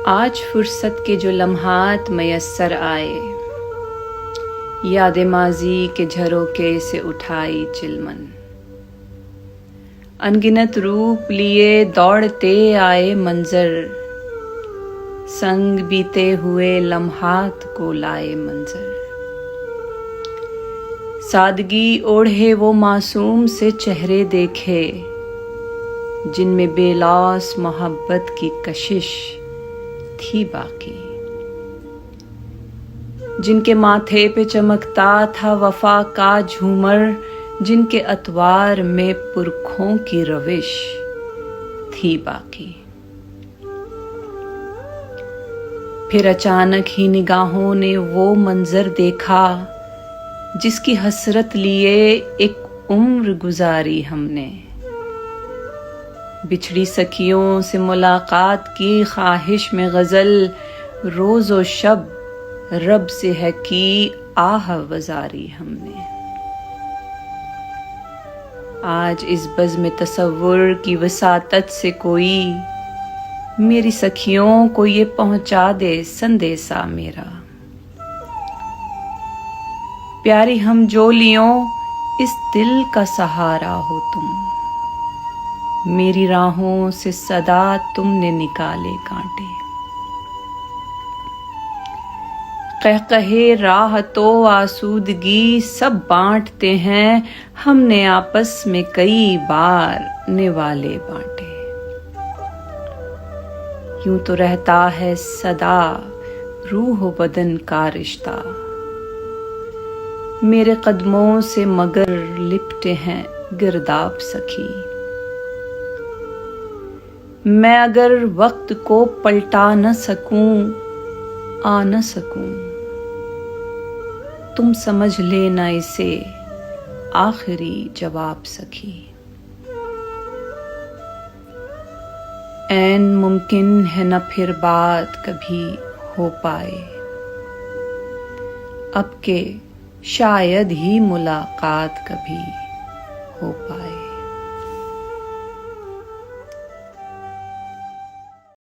आज फुर्सत के जो लम्हात मयस्सर आए, याद माजी के झरोके से उठाई चिलमन। अनगिनत रूप लिए दौड़ते आए मंजर, संग बीते हुए लम्हात को लाए मंजर। सादगी ओढ़े वो मासूम से चेहरे देखे, जिनमें बेलौस मोहब्बत की कशिश थी बाकी। जिनके माथे पे चमकता था वफा का झूमर, जिनके अतवार में पुरखों की रविश थी बाकी। फिर अचानक ही निगाहों ने वो मंजर देखा, जिसकी हसरत लिए एक उम्र गुजारी हमने। बिछड़ी सखियों से मुलाकात की ख्वाहिश में गजल रोज़ो शब रब से है की आह वजारी हमने। आज इस बज़्म तसव्वुर की वसातत से कोई मेरी सखियों को ये पहुंचा दे संदेशा मेरा। प्यारी हम जोलियों इस दिल का सहारा हो तुम, मेरी राहों से सदा तुमने निकाले कांटे। कहकहे राह तो आसूदगी सब बांटते हैं, हमने आपस में कई बार निवाले बांटे। यूं तो रहता है सदा रूह बदन का रिश्ता, मेरे कदमों से मगर लिपटे हैं गिरदाब सखी। मैं अगर वक्त को पलटा न सकूं, आ न सकूं, तुम समझ लेना इसे आखिरी जवाब सखी। ऐन मुमकिन है न फिर बात कभी हो पाए, अब के शायद ही मुलाकात कभी हो पाए।